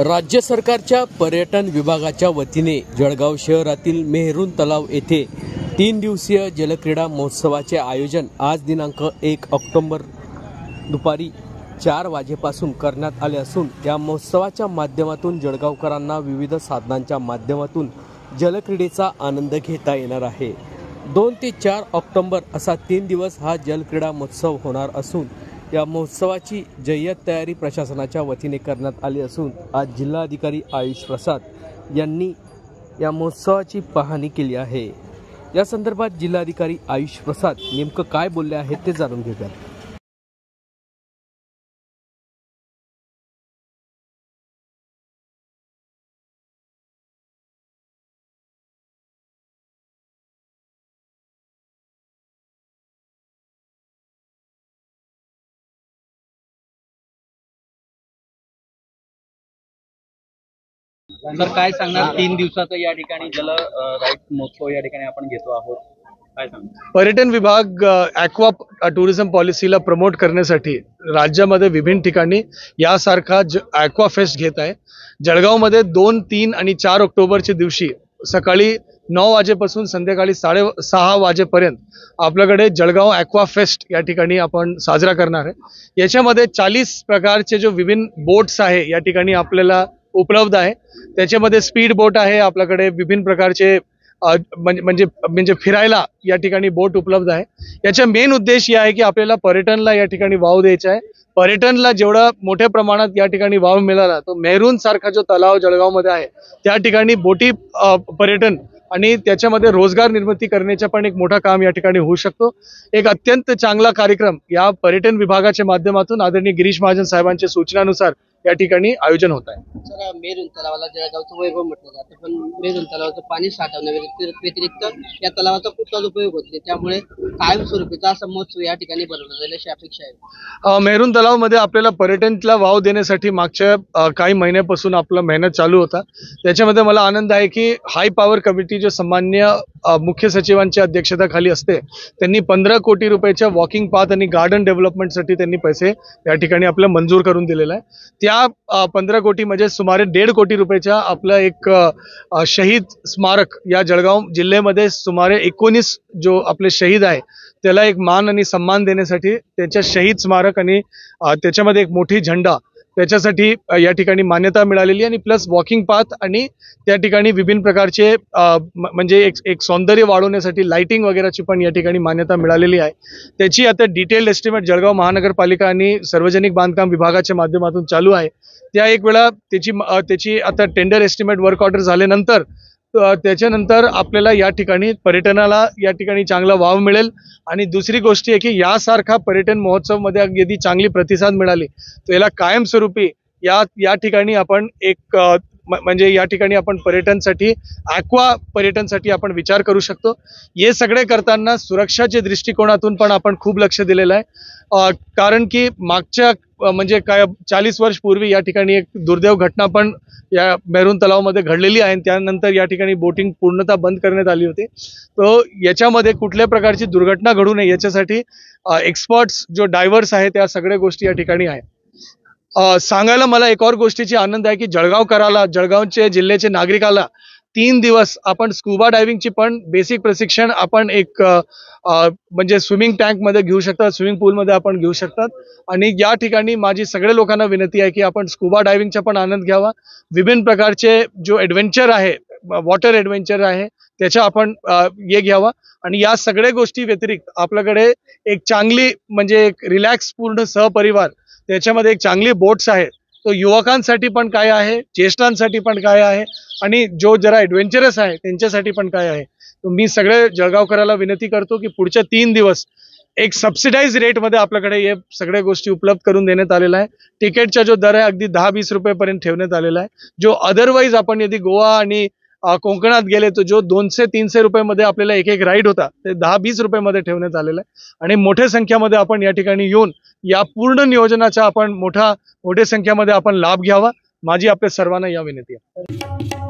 राज्य सरकारच्या पर्यटन विभागाच्या वतीने जळगाव शहरातील मेहरून तलाव येथे 3 दिवसीय जलक्रीडा महोत्सवाचे आयोजन आज दिनांक 1 ऑक्टोबर दुपारी 4 वाजेपासून करण्यात आले असून या महोत्सवाच्या माध्यमातून जळगावकरांना विविध साधनांच्या माध्यमातून जलक्रीडेचा आनंद घेता येणार आहे। 2 ते 4 ऑक्टोबर असा 3 दिवस हा जलक्रीडा महोत्सव होणार असून या महोत्सवाची जय्यत तयारी प्रशासनाच्या वतीने करण्यात आली असून आज जिल्हाधिकारी आयुष प्रसाद यांनी या महोत्सवाची पाहणी केली आहे। या संदर्भात जिल्हाधिकारी आयुष प्रसाद नेमकं काय बोलले आहेत ते जाणून घेऊयात। सर काय सांगणार 3 दिवसाचा या ठिकाणी जल राईड महोत्सव या ठिकाणी आपण घेतो आहोत, काय सांगणार? पर्यटन विभाग ॲक्वा टुरिझम पॉलिसीला प्रमोट करण्यासाठी राज्यामध्ये विभिन्न ठिकाणी यासारखा ॲक्वा फेस्ट घेत आहे। जळगावमध्ये 2, 3 आणि 4 ऑक्टोबरच्या दिवशी सकाळी 9 वाजेपासून संध्याकाळी 6:30 वाजेपर्यंत आपल्याकडे जळगाव ॲक्वा फेस्ट या ठिकाणी आपण साजरा करणार आहे। याच्यामध्ये 40 प्रकारचे जो विभिन्न बोट्स आहे या ठिकाणी आपल्याला उपलब्ध आहे। त्याच्यामध्ये स्पीड बोट आहे, आपल्याकडे विभिन्न प्रकारचे म्हणजे फिरायला या ठिकाणी बोट उपलब्ध आहे। याचा मेन उद्देश हे आहे की आपल्याला पर्यटनला या ठिकाणी वाव द्यायचा आहे। पर्यटनला जेवढा मोठ्या प्रमाणात या ठिकाणी वाव मिळाला तो मेहरून सारखा जो तलाव जळगावमध्ये आहे त्या ठिकाणी बोटी पर्यटन आणि त्याच्यामध्ये रोजगार निर्मिती करण्याचा पण एक मोठा काम या ठिकाणी होऊ शकतो। एक अत्यंत चांगला कार्यक्रम या पर्यटन विभागाच्या माध्यमातून आदरणीय गिरीश महाजन साहेबांच्या सूचनानुसार या ठिकाणी आयोजन होत आहे। सर मेहरून तलावाला जळगावचं वैभव म्हटलं जातं, पण मेहरून तलावाचं पाणी साठवण्या व्यतिरिक्त या तलावाचा खूपच उपयोग होतो, त्यामुळे कायमस्वरूपीचा असा महोत्सव या ठिकाणी भरवला जाईल अशी अपेक्षा आहे। मेहरून तलावामध्ये आपल्याला पर्यटनला वाव देण्यासाठी मागच्या काही महिन्यापासून आपला मेहनत चालू होता। त्याच्यामध्ये मला आनंद आहे की हाय पॉवर कमिटी जो सामान्य मुख्य सचिवांच्या अध्यक्षतेखाली असते त्यांनी 15 कोटी रुपयाच्या वॉकिंग पाथ आणि गार्डन डेव्हलपमेंटसाठी त्यांनी पैसे या ठिकाणी आपल्याला मंजूर करून दिलेला आहे। त्या 15 कोटी म्हणजे सुमारे 1.5 कोटी रुपयाचा आपला एक शहीद स्मारक या जळगाव जिल्ह्यामध्ये सुमारे 19 जो आपले शहीद आहे त्याला एक मान आणि सन्मान देण्यासाठी त्याच्या शहीद स्मारक आणि त्याच्यामध्ये एक मोठी झेंडा त्याच्यासाठी या ठिकाणी मान्यता मिळालेली आणि प्लस वॉकिंग पाथ आणि त्या ठिकाणी विभिन्न प्रकारचे म्हणजे एक सौंदर्य वाढवण्यासाठी लाइटिंग वगैरेची पण या ठिकाणी मान्यता मिळालेली आहे। त्याची आता डिटेल्ड एस्टिमेट जळगाव महानगरपालिका आणि सार्वजनिक बांधकाम विभागाच्या माध्यमातून चालू आहे। त्या एक वेळा त्याची आता टेंडर एस्टिमेट वर्क ऑर्डर झाल्यानंतर त्याच्यानंतर आपल्याला या ठिकाणी पर्यटनाला या ठिकाणी चांगला वाव मिळेल। आणि दुसरी गोष्ट आहे की यासारखा पर्यटन महोत्सव मध्ये यदि चांगली प्रतिसाद मिळाली तर याला कायमस्वरूपी या ठिकाणी आपण एक म्हणजे या ठिकाणी आपण पर्यटनसाठी ॲक्वा पर्यटनसाठी आपण विचार करू शकतो। हे सगळे करताना सुरक्षाच्या दृष्टिकोनातून पण आपण खूप लक्ष दिलेलं आहे, कारण की मागच्या म्हणजे काय 40 वर्ष पूर्वी या ठिकाणी एक दुर्दैव घटना पण या मेहरून तलावामध्ये घडलेली आहे। त्यानंतर या ठिकाणी बोटिंग पूर्णतः बंद करण्यात आली होती। तो याच्यामध्ये कुठल्या प्रकारची दुर्घटना घडू नये याच्यासाठी एक्सपर्ट्स जो डायव्हर्स आहे त्या सगळ्या गोष्टी या ठिकाणी आहे। सांगायला मला एक और गोष्टीची आनंद आहे की जळगावचे जिल्ह्याचे नागरिकाला 3 दिवस आपण स्कुबा डायव्हिंगची पण बेसिक प्रशिक्षण आपण एक म्हणजे स्विमिंग टँक मध्ये घेऊ शकतात, स्विमिंग पूल मध्ये आपण घेऊ शकतात। आणि या ठिकाणी माझी सगळ्या लोकांना विनंती आहे की आपण स्कुबा डायव्हिंगचा पण आनंद घ्यावा। विभिन्न प्रकारचे जो ॲडव्हेंचर आहे वॉटर ॲडव्हेंचर आहे त्याचा आपण हे घ्यावा। आणि या सगळ्या गोष्टी व्यतिरिक्त आपल्याकडे एक चांगली म्हणजे एक रिलॅक्स पूर्ण सहपरिवार त्याच्यामध्ये एक चांगली बोट्स आहे, तो युवकांसाठी पण काय आहे, ज्येष्ठांसाठी पण काय आहे आणि जो जरा ॲडव्हेंचरस आहे त्यांच्यासाठी पण काय आहे। तो मी सगळे जळगावकराला विनंती करतो की पुढच्या 3 दिवस एक सबसिडाइज रेटमध्ये आपल्याकडे हे सगळ्या गोष्टी उपलब्ध करून देण्यात आलेला आहे। तिकीटचा जो दर आहे अगदी 10-20 रुपयापर्यंत ठेवण्यात आलेला आहे। जो अदरवाईज आपण यदि गोवा आणि कोकणात गेले तर जो 200-300 रुपयामध्ये आपल्याला एक राईड होता ते 10-20 रुपयामध्ये ठेवण्यात आलेलं आहे। आणि मोठ्या संख्येमध्ये आपण या ठिकाणी येऊन या पूर्ण नियोजनाचा आपण मोठ्या संख्येमध्ये आपण लाभ घ्यावा, माझी आपल्या सर्वांना या विनंती आहे।